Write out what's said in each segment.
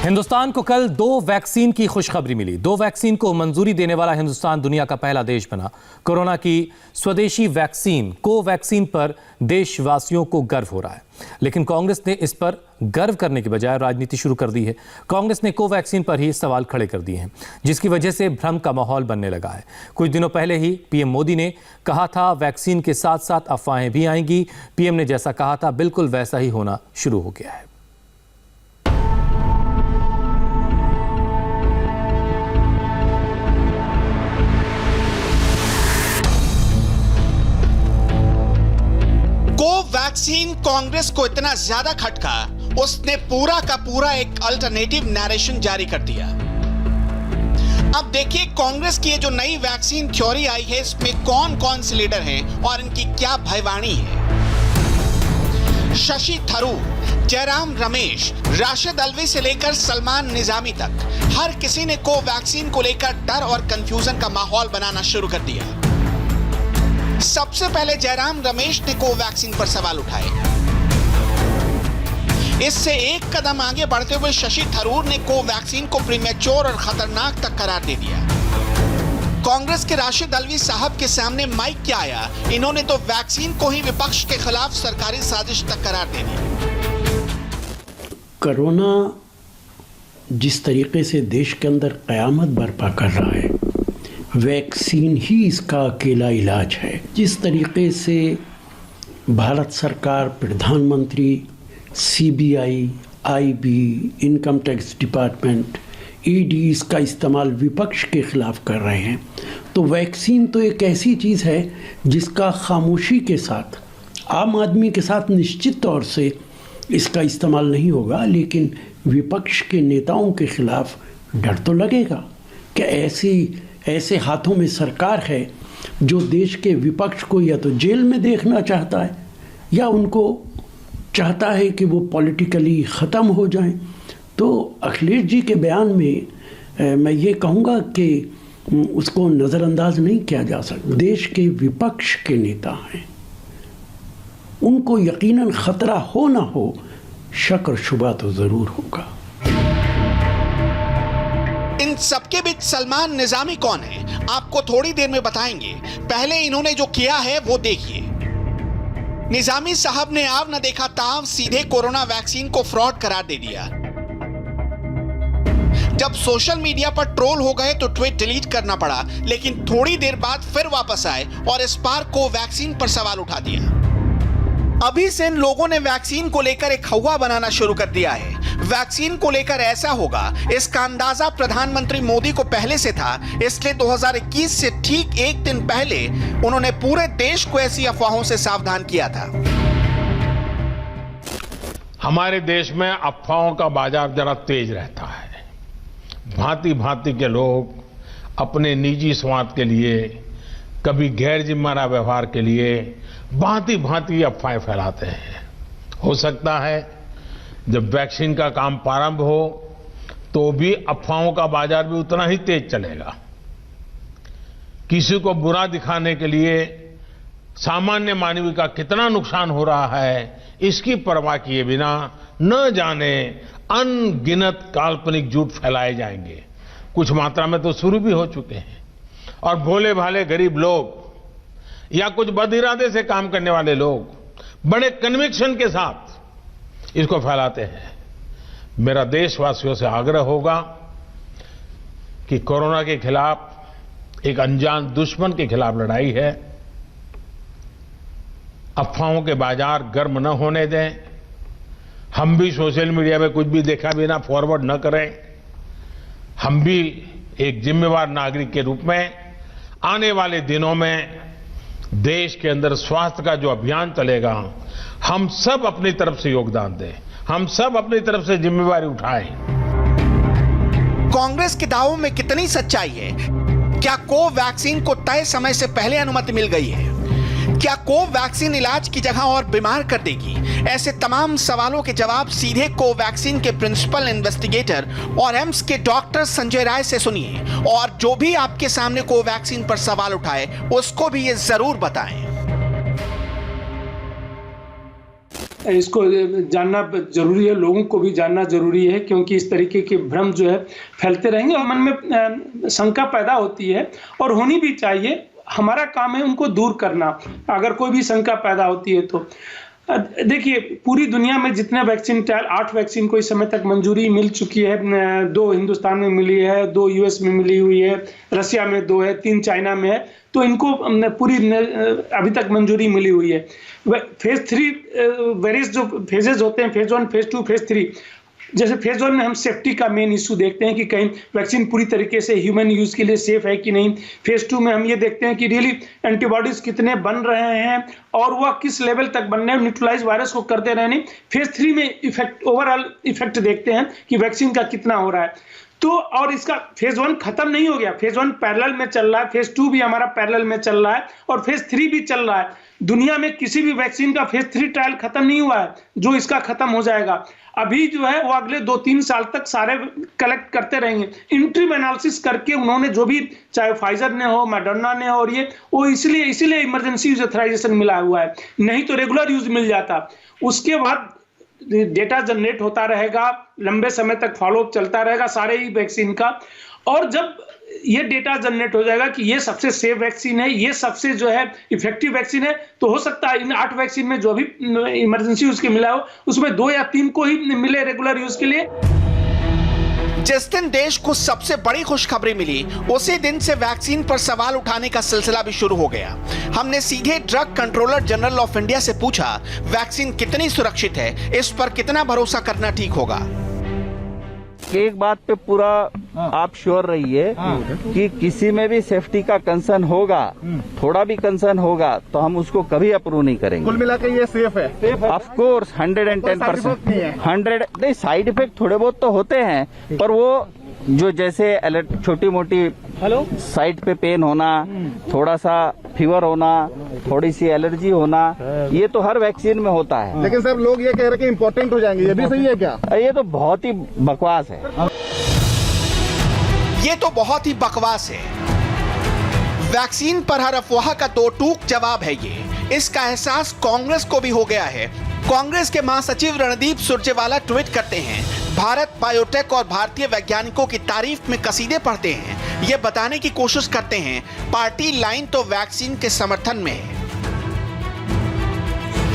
हिंदुस्तान को कल 2 वैक्सीन की खुशखबरी मिली। 2 वैक्सीन को मंजूरी देने वाला हिंदुस्तान दुनिया का पहला देश बना। कोरोना की स्वदेशी वैक्सीन कोवैक्सीन पर देशवासियों को गर्व हो रहा है, लेकिन कांग्रेस ने इस पर गर्व करने के बजाय राजनीति शुरू कर दी है। कांग्रेस ने कोवैक्सीन पर ही सवाल खड़े कर दिए हैं, जिसकी वजह से भ्रम का माहौल बनने लगा है। कुछ दिनों पहले ही पीएम मोदी ने कहा था वैक्सीन के साथ साथ अफवाहें भी आएंगी। पीएम ने जैसा कहा था बिल्कुल वैसा ही होना शुरू हो गया है। कोवैक्सीन कांग्रेस को इतना ज्यादा खटका, उसने पूरा का पूरा एक अल्टरनेटिव नैरेशन जारी कर दिया। अब देखिए कांग्रेस की ये जो नई वैक्सीन थ्योरी आई है, इसमें कौन कौन से लीडर हैं और इनकी क्या भयवाणी है। शशि थरूर, जयराम रमेश, राशिद अल्वी से लेकर सलमान निजामी तक हर किसी ने कोवैक्सीन को लेकर डर और कंफ्यूजन का माहौल बनाना शुरू कर दिया। सबसे पहले जयराम रमेश ने कोवैक्सीन पर सवाल उठाए। इससे एक कदम आगे बढ़ते हुए शशि थरूर ने कोवैक्सीन को प्रीमेच्योर और खतरनाक तक करार दे दिया। कांग्रेस के राशिद अल्वी साहब के सामने माइक क्या आया, इन्होंने तो वैक्सीन को ही विपक्ष के खिलाफ सरकारी साजिश तक करार दे दी। कोरोना जिस तरीके से देश के अंदर कयामत बर्पा कर रहा है, वैक्सीन ही इसका अकेला इलाज है। जिस तरीके से भारत सरकार, प्रधानमंत्री, CBI, IB, income tax department, ED इसका इस्तेमाल विपक्ष के खिलाफ कर रहे हैं, तो वैक्सीन तो एक ऐसी चीज़ है जिसका खामोशी के साथ, आम आदमी के साथ निश्चित तौर से इसका इस्तेमाल नहीं होगा, लेकिन विपक्ष के नेताओं के खिलाफ डर तो लगेगा कि ऐसे हाथों में सरकार है जो देश के विपक्ष को या तो जेल में देखना चाहता है या उनको चाहता है कि वो पॉलिटिकली ख़त्म हो जाएं। तो अखिलेश जी के बयान में मैं ये कहूँगा कि उसको नज़रअंदाज नहीं किया जा सकता। देश के विपक्ष के नेता हैं, उनको यकीनन ख़तरा हो ना हो, शक और शुबा तो ज़रूर होगा। इन सबके बीच सलमान निजामी कौन है, आपको थोड़ी देर में बताएंगे। पहले इन्होंने जो किया है वो देखिए। निजामी साहब ने आव न देखा ताव सीधे कोरोना वैक्सीन को फ्रॉड करार दे दिया। जब सोशल मीडिया पर ट्रोल हो गए तो ट्वीट डिलीट करना पड़ा, लेकिन थोड़ी देर बाद फिर वापस आए और इस बार कोवैक्सीन पर सवाल उठा दिया। अभी से इन लोगों ने वैक्सीन को लेकर एक हवा बनाना शुरू कर दिया है। वैक्सीन को लेकर ऐसा होगा, इसका अंदाजा प्रधानमंत्री मोदी को पहले से था, इसलिए 2021 से ठीक एक दिन पहले उन्होंने पूरे देश को ऐसी अफवाहों से सावधान किया था। हमारे देश में अफवाहों का बाजार जरा तेज रहता है। भांति भांति के लोग अपने निजी स्वार्थ के लिए, कभी गैर जिम्मेदार व्यवहार के लिए भांति भांति अफवाहें फैलाते हैं। हो सकता है जब वैक्सीन का काम प्रारंभ हो तो भी अफवाहों का बाजार भी उतना ही तेज चलेगा। किसी को बुरा दिखाने के लिए सामान्य मानव का कितना नुकसान हो रहा है, इसकी परवाह किए बिना न जाने अनगिनत काल्पनिक झूठ फैलाए जाएंगे। कुछ मात्रा में तो शुरू भी हो चुके हैं और भोले भाले गरीब लोग या कुछ बदइरादे से काम करने वाले लोग बड़े कन्विक्शन के साथ इसको फैलाते हैं। मेरा देशवासियों से आग्रह होगा कि कोरोना के खिलाफ एक अनजान दुश्मन के खिलाफ लड़ाई है। अफवाहों के बाजार गर्म न होने दें। हम भी सोशल मीडिया में कुछ भी देखा बिना फॉरवर्ड न करें। हम भी एक जिम्मेवार नागरिक के रूप में आने वाले दिनों में देश के अंदर स्वास्थ्य का जो अभियान चलेगा, हम सब अपनी तरफ से योगदान दें, हम सब अपनी तरफ से जिम्मेवारी उठाएं। कांग्रेस के दावों में कितनी सच्चाई है? क्या कोवैक्सीन को तय समय से पहले अनुमति मिल गई है? क्या कोवैक्सीन इलाज की जगह और बीमार कर देगी? ऐसे तमाम सवालों के जवाब सीधे कोवैक्सीन के प्रिंसिपल इन्वेस्टिगेटर और एम्स के डॉक्टर संजय राय से सुनिए, और जो भी आपके सामने कोवैक्सीन पर सवाल उठाए उसको भी ये जरूर बताएं। इसको जानना जरूरी है, लोगों को भी जानना जरूरी है, क्योंकि इस तरीके के भ्रम जो है फैलते रहेंगे और मन में शंका पैदा होती है और होनी भी चाहिए। हमारा काम है उनको दूर करना अगर कोई भी शंका पैदा होती है तो। देखिए, पूरी दुनिया में जितने वैक्सीन ट्रायल, 8 वैक्सीन को इस समय तक मंजूरी मिल चुकी है। 2 हिंदुस्तान में मिली है, 2 यूएस में मिली हुई है, रशिया में 2 है, 3 चाइना में है। तो इनको पूरी अभी तक मंजूरी मिली हुई है। फेज 3 वेरियस जो फेजेस होते हैं, फेज 1, फेज 2, फेज 3, जैसे फेज 1 में हम सेफ्टी का मेन इशू देखते हैं कि कहीं वैक्सीन पूरी तरीके से ह्यूमन यूज के लिए सेफ है कि नहीं। फेज 2 में हम ये देखते हैं कि रियली एंटीबॉडीज कितने बन रहे हैं और वह किस लेवल तक बनने हैं, न्यूट्रलाइज वायरस को करते रहने। फेज 3 में इफेक्ट, ओवरऑल इफेक्ट देखते हैं कि वैक्सीन का कितना हो रहा है। तो और इसका फेज 1 खत्म नहीं हो गया, फेज 1 पैरेलल में चल रहा है, फेज 2 भी हमारा पैरेलल में चल रहा है और फेज 3 भी चल रहा है। दुनिया में किसी भी वैक्सीन का फेज 3 ट्रायल खत्म नहीं हुआ है जो इसका खत्म हो जाएगा। अभी जो है वो अगले 2-3 साल तक सारे कलेक्ट करते रहेंगे, इंट्रीम एनालिसिस करके उन्होंने जो भी, चाहे फाइजर ने हो, मॉडर्ना ने हो, और ये वो इसीलिए इमरजेंसी यूज ऑथराइजेशन मिला हुआ है, नहीं तो रेगुलर यूज मिल जाता। उसके बाद डेटा जनरेट होता रहेगा, लंबे समय तक फॉलोअप चलता रहेगा सारे ही वैक्सीन का, और जब ये डेटा जनरेट हो जाएगा कि ये सबसे सेफ वैक्सीन है, ये सबसे जो है इफेक्टिव वैक्सीन है, तो हो सकता है इन 8 वैक्सीन में जो भी इमरजेंसी यूज के मिला हो उसमें 2 या 3 को ही मिले रेगुलर यूज के लिए। जिस दिन देश को सबसे बड़ी खुशखबरी मिली उसी दिन से वैक्सीन पर सवाल उठाने का सिलसिला भी शुरू हो गया। हमने सीधे drug controller general of India से पूछा, वैक्सीन कितनी सुरक्षित है, इस पर कितना भरोसा करना ठीक होगा। एक बात पे पूरा आप श्योर रहिए कि किसी में भी सेफ्टी का कंसर्न होगा, थोड़ा भी कंसर्न होगा तो हम उसको कभी अप्रूव नहीं करेंगे। कुल मिलाकर ये सेफ है। Of course 110%। 100 नहीं, साइड इफेक्ट थोड़े बहुत तो होते हैं, पर वो जो जैसे छोटी मोटी साइड पे पेन होना, थोड़ा सा फीवर होना, थोड़ी सी एलर्जी होना, ये तो हर वैक्सीन में होता है। लेकिन सब लोग ये कह रहे हैं कि इम्पोर्टेंट हो जाएंगे, ये भी सही है क्या? ये तो बहुत ही बकवास है। ये तो बहुत ही बकवास है। वैक्सीन पर हर अफवाह का 2 टूक जवाब है ये। इसका एहसास कांग्रेस को भी हो गया है। कांग्रेस के महासचिव रणदीप सुरजेवाला ट्वीट करते हैं, भारत बायोटेक और भारतीय वैज्ञानिकों की तारीफ में कसीदे पढ़ते हैं, ये बताने की कोशिश करते हैं पार्टी लाइन तो वैक्सीन के समर्थन में है।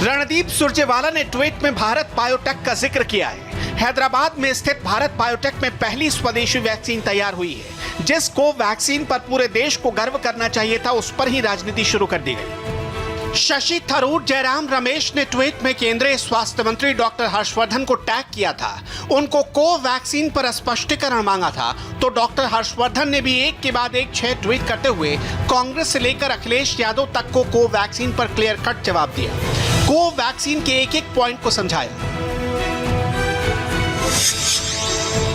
रणदीप सुरजेवाला ने ट्वीट में भारत बायोटेक का जिक्र किया है। हैदराबाद में स्थित भारत बायोटेक में पहली स्वदेशी वैक्सीन तैयार हुई है। जिस कोवैक्सीन पर पूरे देश को गर्व करना चाहिए था, उस पर ही राजनीति शुरू कर दी गई। शशि थरूर, जयराम रमेश ने ट्वीट में केंद्रीय स्वास्थ्य मंत्री डॉक्टर हर्षवर्धन को टैग किया था। उनको कोवैक्सीन पर स्पष्टीकरण मांगा था, तो डॉक्टर हर्षवर्धन ने भी एक के बाद एक 6 ट्वीट करते हुए कांग्रेस से लेकर अखिलेश यादव तक को कोवैक्सीन पर क्लियर कट जवाब दिया। कोवैक्सीन के एक पॉइंट को समझाया।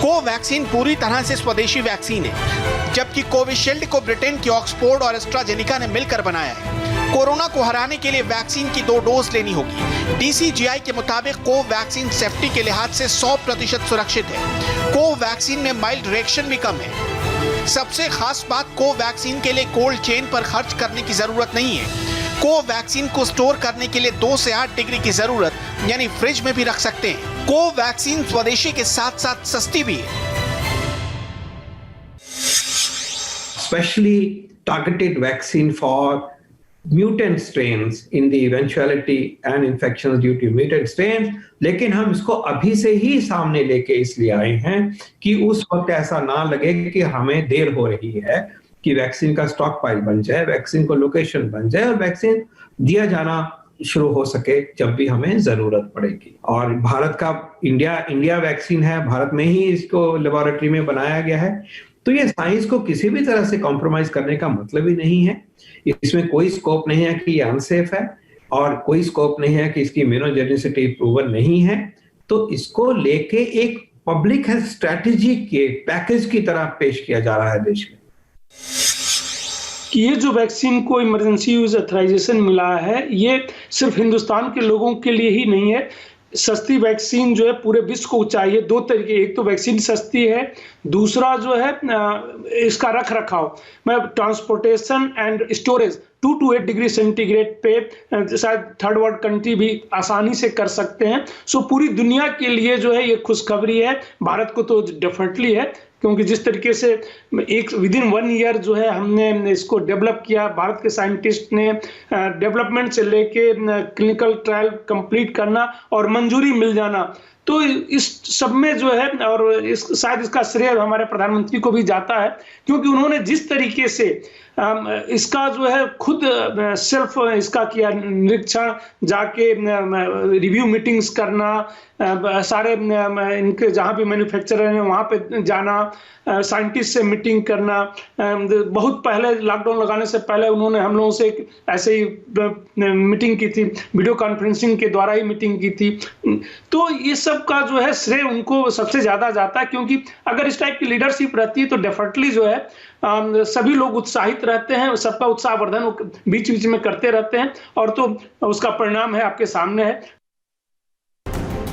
कोवैक्सीन पूरी तरह से स्वदेशी वैक्सीन है, जबकि कोविशील्ड को ब्रिटेन की ऑक्सफोर्ड और एस्ट्राजेनेका ने मिलकर बनाया है। कोरोना को हराने के लिए वैक्सीन की 2 डोज लेनी होगी। डीसीजीआई के मुताबिक कोवैक्सीन सेफ्टी के लिहाज से 100% सुरक्षित है। कोवैक्सीन में माइल्ड रिएक्शन भी कम है। सबसे खास बात, कोवैक्सीन के लिए कोल्ड चेन पर खर्च करने की जरूरत नहीं है। कोवैक्सीन को स्टोर करने के लिए 2 से 8 डिग्री की जरूरत, यानी फ्रिज में भी रख सकते हैं। कोवैक्सीन स्वदेशी के साथ साथ सस्ती भी है। Especially targeted vaccine for mutant strains in the eventuality and infections due to mutant strains, लेकिन हम इसको अभी से ही सामने लेके इसलिए आए हैं कि उस वक्त ऐसा ना लगे कि हमें देर हो रही है, कि वैक्सीन का स्टॉक पाइल बन जाए, वैक्सीन को लोकेशन बन जाए और वैक्सीन दिया जाना शुरू हो सके जब भी हमें जरूरत पड़ेगी। और भारत का इंडिया वैक्सीन है, भारत में ही इसको लेबोरेटरी में बनाया गया है, तो ये साइंस को किसी भी तरह से कॉम्प्रोमाइज करने का मतलब ही नहीं है। इसमें कोई स्कोप नहीं है कि ये अनसेफ है और कोई स्कोप नहीं है कि इसकी इम्यूनोजेनिसिटी प्रूवन नहीं है। तो इसको लेके एक पब्लिक हेल्थ स्ट्रेटेजी के पैकेज की तरह पेश किया जा रहा है देश में। कि ये जो वैक्सीन को इमरजेंसी यूज ऑथराइजेशन मिला है, ये सिर्फ हिंदुस्तान के लोगों के लिए ही नहीं है। सस्ती वैक्सीन जो है पूरे विश्व को चाहिए। 2 तरीके, एक तो वैक्सीन सस्ती है, दूसरा जो है इसका रख रखाव, मैं transportation and storage 2 to 8 degree centigrade पे शायद थर्ड वर्ल्ड कंट्री भी आसानी से कर सकते हैं। सो पूरी दुनिया के लिए जो है ये खुशखबरी है, भारत को तो डेफिनेटली है, क्योंकि जिस तरीके से एक विदिन 1 ईयर जो है हमने इसको डेवलप किया, भारत के साइंटिस्ट ने डेवलपमेंट से लेके क्लिनिकल ट्रायल कंप्लीट करना और मंजूरी मिल जाना, तो इस सब में जो है और शायद इसका श्रेय हमारे प्रधानमंत्री को भी जाता है, क्योंकि उन्होंने जिस तरीके से इसका जो है खुद सेल्फ इसका किया निरीक्षण, जाके रिव्यू मीटिंग्स करना, सारे इनके जहाँ भी मैन्युफैक्चरर हैं वहाँ पे जाना, साइंटिस्ट से मीटिंग करना। बहुत पहले लॉकडाउन लगाने से पहले उन्होंने हम लोगों से ऐसे ही मीटिंग की थी, वीडियो कॉन्फ्रेंसिंग के द्वारा ही मीटिंग की थी। तो ये सब का जो है श्रेय उनको सबसे ज़्यादा जाता है, क्योंकि अगर इस टाइप की लीडरशिप रहती है तो डेफिनेटली जो है सभी लोग उत्साहित रहते हैं, सबका उत्साहवर्धन बीच बीच में करते रहते हैं, और तो उसका परिणाम है आपके सामने है।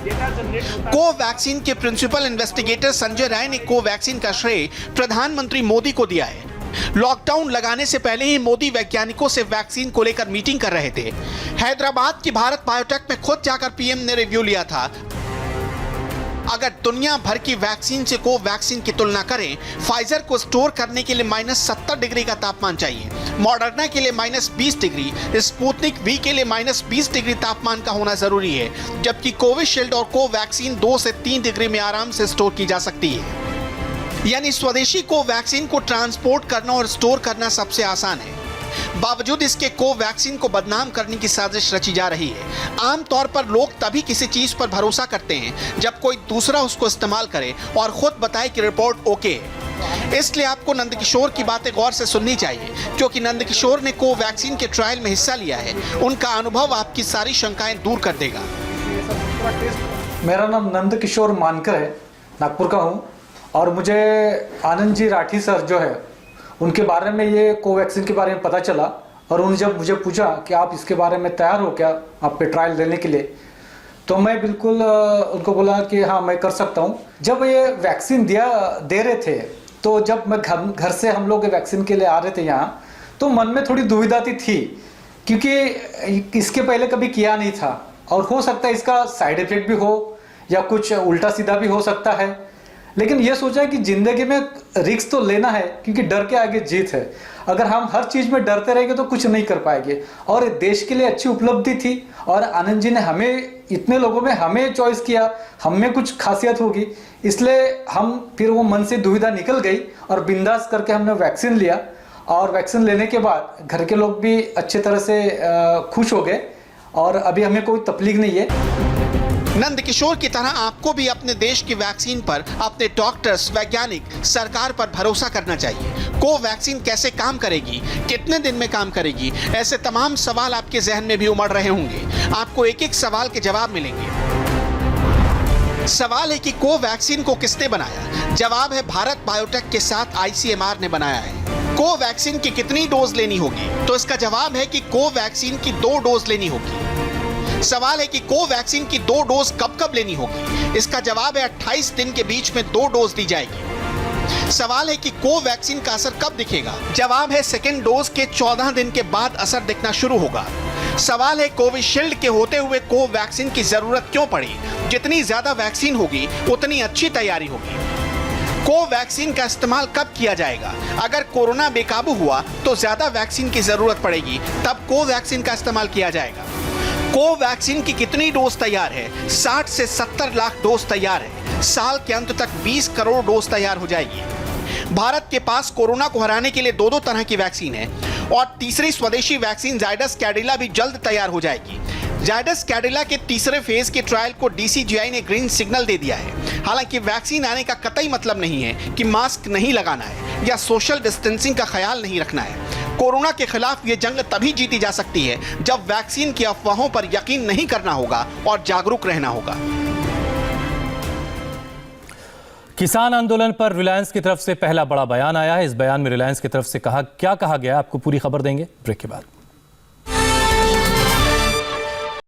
कोवैक्सीन के प्रिंसिपल इन्वेस्टिगेटर संजय राय ने कोवैक्सीन का श्रेय प्रधानमंत्री मोदी को दिया है। लॉकडाउन लगाने से पहले ही मोदी वैज्ञानिकों से वैक्सीन को लेकर मीटिंग कर रहे थे। हैदराबाद की भारत बायोटेक में खुद जाकर पीएम ने रिव्यू लिया था। अगर दुनिया भर की वैक्सीन से कोवैक्सीन की तुलना करें, फाइजर को स्टोर करने के लिए -70 डिग्री का तापमान चाहिए, मॉडर्ना के लिए -20 डिग्री, स्पुतनिक वी के लिए -20 डिग्री तापमान का होना जरूरी है, जबकि कोविशील्ड और कोवैक्सीन 2 से 3 डिग्री में आराम से स्टोर की जा सकती है। यानी स्वदेशी कोवैक्सीन को ट्रांसपोर्ट करना और स्टोर करना सबसे आसान है। बावजूद इसके कोवैक्सीन को बदनाम करने की साजिश रची जा रही है। आमतौर पर लोग तभी किसी चीज पर भरोसा करते हैं जब कोई दूसरा उसको इस्तेमाल करे और खुद बताए कि रिपोर्ट ओके है। इसलिए आपको नंदकिशोर की बातें गौर से सुननी चाहिए, क्योंकि नंदकिशोर ने कोवैक्सीन के ट्रायल में हिस्सा लिया है। उनका अनुभव आपकी सारी शंकाएं दूर कर देगा। मेरा नाम नंदकिशोर मानकर है, नागपुर का हूँ, और मुझे आनंद जी राठी सर जो है उनके बारे में ये कोवैक्सीन के बारे में पता चला, और उन्होंने जब मुझे पूछा कि आप इसके बारे में तैयार हो क्या आप पे ट्रायल देने के लिए, तो मैं बिल्कुल उनको बोला कि हाँ मैं कर सकता हूँ। जब ये वैक्सीन दे रहे थे, तो जब मैं घर से हम लोग वैक्सीन के लिए आ रहे थे यहाँ, तो मन में थोड़ी दुविधा थी, क्योंकि इसके पहले कभी किया नहीं था, और हो सकता है इसका साइड इफेक्ट भी हो या कुछ उल्टा सीधा भी हो सकता है। लेकिन ये सोचा कि जिंदगी में रिस्क तो लेना है, क्योंकि डर के आगे जीत है। अगर हम हर चीज में डरते रहेंगे तो कुछ नहीं कर पाएंगे, और देश के लिए अच्छी उपलब्धि थी, और आनंद जी ने हमें इतने लोगों में हमें चॉइस किया, हम में कुछ खासियत होगी, इसलिए हम फिर वो मन से दुविधा निकल गई और बिंदास करके हमने वैक्सीन लिया। और वैक्सीन लेने के बाद घर के लोग भी अच्छे तरह से खुश हो गए, और अभी हमें कोई तकलीफ नहीं है। नंदकिशोर की तरह आपको भी अपने देश की वैक्सीन पर अपने डॉक्टर्स, वैज्ञानिक, सरकार पर भरोसा करना चाहिए। कोवैक्सीन कैसे काम करेगी, कितने दिन में काम करेगी, ऐसे तमाम सवाल आपके जहन में भी उमड़ रहे होंगे। आपको एक एक सवाल के जवाब मिलेंगे। सवाल है कि कोवैक्सीन को किसने बनाया? जवाब है भारत बायोटेक के साथ ICMR ने बनाया है। कोवैक्सीन की कितनी डोज लेनी होगी? तो इसका जवाब है कि कोवैक्सीन की 2 डोज लेनी होगी। सवाल है कि कोवैक्सीन की 2 डोज कब कब लेनी होगी? इसका जवाब है 28 दिन के बीच में 2 डोज दी जाएगी। सवाल है कि कोवैक्सीन का असर कब दिखेगा? जवाब है सेकेंड डोज के 14 दिन के बाद असर दिखना शुरू होगा। सवाल है कोविशील्ड के होते हुए कोवैक्सीन की जरूरत क्यों पड़ी? जितनी ज्यादा वैक्सीन होगी उतनी अच्छी तैयारी होगी। कोवैक्सीन का इस्तेमाल कब किया जाएगा? अगर कोरोना बेकाबू हुआ तो ज्यादा वैक्सीन की जरूरत पड़ेगी, तब कोवैक्सीन का इस्तेमाल किया जाएगा। कोवैक्सीन की कितनी डोज तैयार है? 60 से 70 लाख डोज तैयार है। साल के अंत तक 20 करोड़ डोज तैयार हो जाएगी। भारत के पास कोरोना को हराने के लिए 2 तरह की वैक्सीन है, और तीसरी स्वदेशी वैक्सीन जायडस कैडिला भी जल्द तैयार हो जाएगी। जायडस कैडिला के तीसरे फेज के ट्रायल को DCGI ने ग्रीन सिग्नल दे दिया है। हालांकि वैक्सीन आने का कतई मतलब नहीं है कि मास्क नहीं लगाना है या सोशल डिस्टेंसिंग का ख्याल नहीं रखना है। कोरोना के खिलाफ ये जंग तभी जीती जा सकती है जब वैक्सीन की अफवाहों पर यकीन नहीं करना होगा और जागरूक रहना होगा। किसान आंदोलन पर रिलायंस की तरफ से पहला बड़ा बयान आया है। इस बयान में रिलायंस की तरफ से क्या कहा गया, आपको पूरी खबर देंगे ब्रेक के बाद।